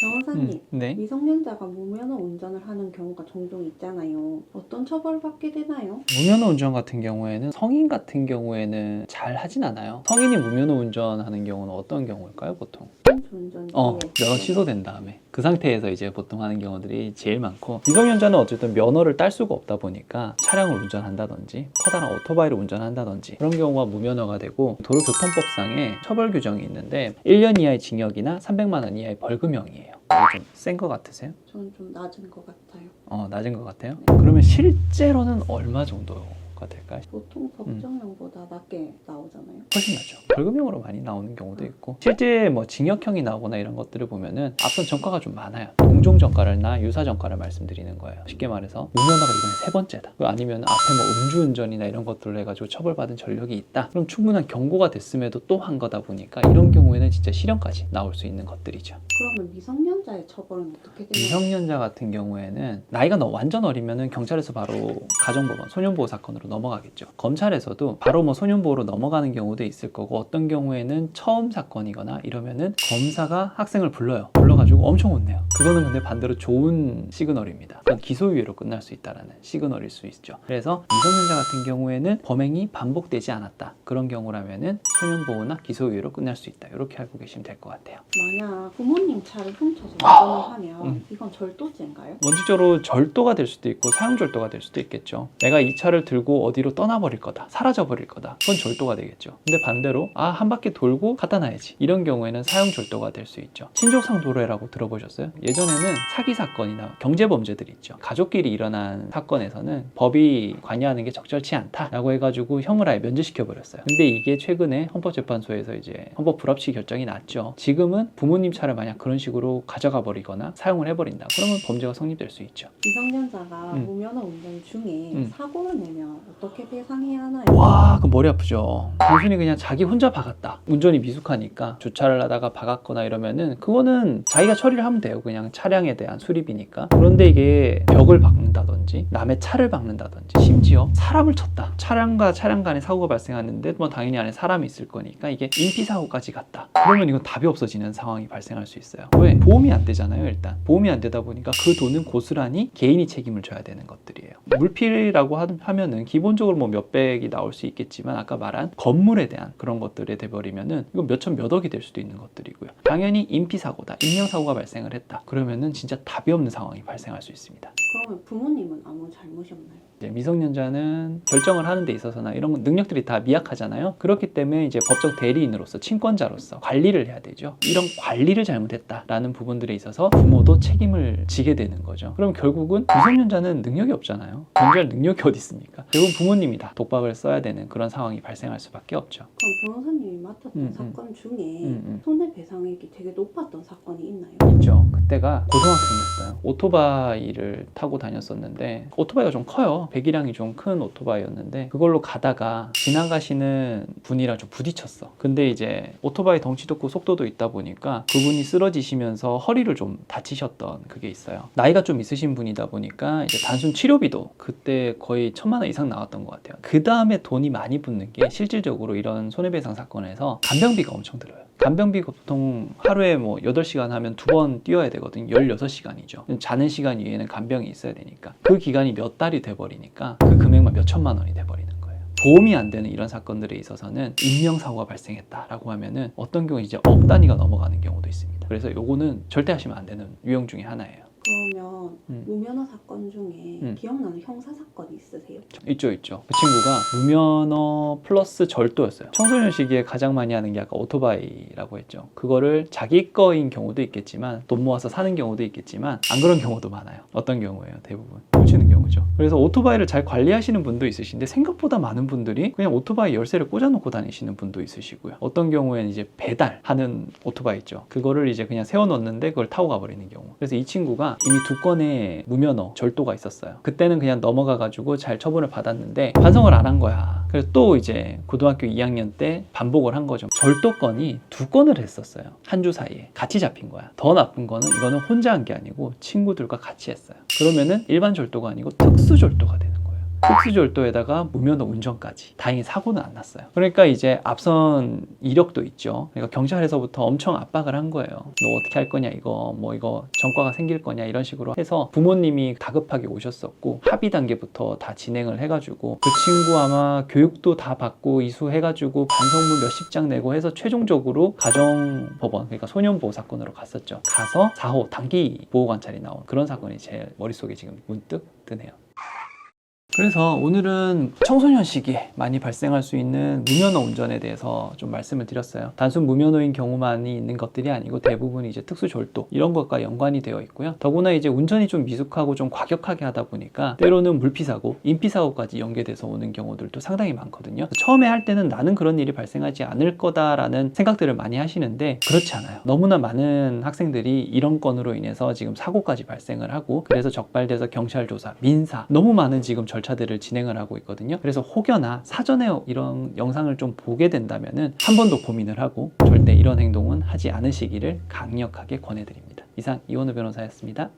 변호사님, 네. 미성년자가 무면허 운전을 하는 경우가 종종 있잖아요. 어떤 처벌을 받게 되나요? 무면허 운전 같은 경우에는 성인 같은 경우에는 잘 하진 않아요. 성인이 무면허 운전하는 경우는 어떤 경우일까요, 보통? 운전 면허 취소된 다음에 그 상태에서 이제 보통 하는 경우들이 제일 많고, 미성년자는 어쨌든 면허를 딸 수가 없다 보니까 차량을 운전한다든지 커다란 오토바이를 운전한다든지 그런 경우가 무면허가 되고, 도로교통법상에 처벌 규정이 있는데 1년 이하의 징역이나 300만 원 이하의 벌금형이에요. 좀 센 거 같으세요? 저는 좀 낮은 것 같아요. 낮은 것 같아요? 네. 그러면 실제로는 얼마 정도가 될까요? 보통 법정형보다 낮게 나오잖아요. 훨씬 낫죠. 벌금형으로 많이 나오는 경우도 있고, 실제 뭐 징역형이 나오거나 이런 것들을 보면은 앞선 전과가 좀 많아요. 동종 전과나 유사 전과를 말씀드리는 거예요. 쉽게 말해서 무면허가 이번에 세 번째다. 아니면 앞에 뭐 음주운전이나 이런 것들로 해가지고 처벌받은 전력이 있다. 그럼 충분한 경고가 됐음에도 또 한 거다 보니까 이런 경우에는 진짜 실형까지 나올 수 있는 것들이죠. 그러면 미성년자의 처벌은 어떻게 되나요? 미성년자 같은 경우에는 나이가 완전 어리면은 경찰에서 바로 가정법원, 소년보호 사건으로 넘어가겠죠. 검찰에서도 바로 뭐 소년보호로 넘어가는 경우도 있을 거고, 어떤 경우에는 처음 사건이거나 이러면은 검사가 학생을 불러가지고 엄청 혼내요. 그거는 근데 반대로 좋은 시그널입니다. 그건 기소유예로 끝날 수 있다라는 시그널일 수 있죠. 그래서 미성년자 같은 경우에는 범행이 반복되지 않았다, 그런 경우라면은 소년보호나 기소유예로 끝날 수 있다. 이렇게 알고 계시면 될 것 같아요. 만약 부모님 차를 훔쳐서 운전을 하면 이건 절도죄인가요? 원칙적으로 절도가 될 수도 있고 사형절도가 될 수도 있겠죠. 내가 이 차를 들고 어디로 떠나버릴 거다, 사라져버릴 거다, 그건 절도가 되겠죠. 근데 반대로 한 바퀴 돌고 갖다 놔야지, 이런 경우에는 사형절도가 될 수 있죠. 친족상도례라고 들어보셨어요? 예전에는 사기 사건이나 경제범죄들이 있죠. 가족끼리 일어난 사건에서는 법이 관여하는 게 적절치 않다라고 해가지고 형을 아예 면제시켜버렸어요. 근데 이게 최근에 헌법재판소에서 이제 헌법 불합치 결정이 났죠. 지금은 부모님 차를 만약 그런 식으로 가져가 버리거나 사용을 해버린다, 그러면 범죄가 성립될 수 있죠. 미성년자가 무면허 운전 중에 사고를 내면 어떻게 배상해야 하나요? 와, 그 머리 아프죠. 단순히 그냥 자기 혼자 박았다, 운전이 미숙하니까 주차를 하다가 박았거나 이러면은 그거는 자기가 처리를 하면 돼요. 그냥 차량에 대한 수리비니까. 그런데 이게 벽을 박는다든지 남의 차를 박는다든지 심지어 사람을 쳤다, 차량과 차량 간에 사고가 발생하는데 뭐 당연히 안에 사람이 있을 거니까 이게 인피사고까지 갔다, 그러면 이건 답이 없어지는 상황이 발생할 수 있어요. 왜? 보험이 안 되잖아요. 일단 보험이 안 되다 보니까 그 돈은 고스란히 개인이 책임을 져야 되는 것들이에요. 물피라고 하면은 기본적으로 뭐 몇백이 나올 수 있겠지만, 아까 말한 건물에 대한 그런 것들에 돼버리면은 이거 몇천 몇억이 될 수도 있는 것들이고요. 당연히 인피사고다, 인명사고가 발생을 했다, 그러면은 진짜 답이 없는 상황이 발생할 수 있습니다. 그러면 부모님은 아무 잘못이 없나요? 이제 미성년자는 결정을 하는 데 있어서나 이런 능력들이 다 미약하잖아요. 그렇기 때문에 이제 법적 대리인으로서, 친권자로서 관리를 해야 되죠. 이런 관리를 잘못했다라는 부분들에 있어서 부모도 책임을 지게 되는 거죠. 그럼 결국은 미성년자는 능력이 없잖아요. 견제할 능력이 어디 있습니까? 결국 부모님이 다 독박을 써야 되는 그런 상황이 발생할 수밖에 없죠. 그럼 변호사님이 맡았던 사건 중에 손해배상액이 되게 높았던 사건이 있나요? 있죠. 그때가 고등학생이었어요. 오토바이를 타고 다녔었는데, 오토바이가 좀 커요. 배기량이 좀 큰 오토바이였는데 그걸로 가다가 지나가시는 분이랑 좀 부딪혔어. 근데 이제 오토바이 덩치도 크고 속도도 있다 보니까 그분이 쓰러지시면서 허리를 좀 다치셨던 그게 있어요. 나이가 좀 있으신 분이다 보니까 이제 단순 치료비도 그때 거의 1,000만 원 이상 나왔던 것 같아요. 그 다음에 돈이 많이 붙는 게, 실질적으로 이런 손해배상 사건에서 간병비가 엄청 들어요. 간병비가 보통 하루에 뭐 8시간 하면 2번 뛰어야 되거든요. 16시간이죠. 자는 시간 위에는 간병이 있어야 되니까 그 기간이 몇 달이 돼버리니까 그 금액만 몇 천만 원이 돼버리는 거예요. 보험이 안 되는 이런 사건들에 있어서는 인명사고가 발생했다라고 하면은 어떤 경우 이제 억 단위가 넘어가는 경우도 있습니다. 그래서 요거는 절대 하시면 안 되는 유형 중에 하나예요. 그러면 무면허 사건 중에 기억나는 형사 사건이 있으세요? 있죠. 그 친구가 무면허 플러스 절도였어요. 청소년 시기에 가장 많이 하는 게 아까 오토바이라고 했죠. 그거를 자기 거인 경우도 있겠지만, 돈 모아서 사는 경우도 있겠지만, 안 그런 경우도 많아요. 어떤 경우예요? 대부분 훔치는 경우죠. 그래서 오토바이를 잘 관리하시는 분도 있으신데, 생각보다 많은 분들이 그냥 오토바이 열쇠를 꽂아놓고 다니시는 분도 있으시고요. 어떤 경우에는 이제 배달하는 오토바이 있죠. 그거를 이제 그냥 세워놓는데 그걸 타고 가버리는 경우. 그래서 이 친구가 이미 2건의 무면허 절도가 있었어요. 그때는 그냥 넘어가가지고 잘 처분을 받았는데 반성을 안 한 거야. 그래서 또 이제 고등학교 2학년 때 반복을 한 거죠. 절도건이 2건을 했었어요. 한 주 사이에 같이 잡힌 거야. 더 나쁜 거는, 이거는 혼자 한 게 아니고 친구들과 같이 했어요. 그러면은 일반 절도가 아니고 특수 절도가 되는 거예요. 특수절도에다가 무면허 운전까지. 다행히 사고는 안 났어요. 그러니까 이제 앞선 이력도 있죠. 그러니까 경찰에서부터 엄청 압박을 한 거예요. 너 어떻게 할 거냐, 이거 전과가 생길 거냐, 이런 식으로 해서 부모님이 다급하게 오셨었고, 합의 단계부터 다 진행을 해가지고 그 친구 아마 교육도 다 받고 이수해가지고 반성문 몇십 장 내고 해서 최종적으로 가정법원, 그러니까 소년보호 사건으로 갔었죠. 가서 4호 단기 보호관찰이 나온 그런 사건이 제 머릿속에 지금 문득 뜨네요. 그래서 오늘은 청소년 시기에 많이 발생할 수 있는 무면허 운전에 대해서 좀 말씀을 드렸어요. 단순 무면허인 경우만이 있는 것들이 아니고 대부분 이제 특수절도 이런 것과 연관이 되어 있고요. 더구나 이제 운전이 좀 미숙하고 좀 과격하게 하다 보니까 때로는 물피사고, 인피사고까지 연계돼서 오는 경우들도 상당히 많거든요. 처음에 할 때는 나는 그런 일이 발생하지 않을 거다라는 생각들을 많이 하시는데 그렇지 않아요. 너무나 많은 학생들이 이런 건으로 인해서 지금 사고까지 발생을 하고, 그래서 적발돼서 경찰 조사, 민사, 너무 많은 지금 절차들을 진행을 하고 있거든요. 그래서 혹여나 사전에 이런 영상을 좀 보게 된다면은 한 번 더 고민을 하고 절대 이런 행동은 하지 않으시기를 강력하게 권해드립니다. 이상 이원우 변호사였습니다.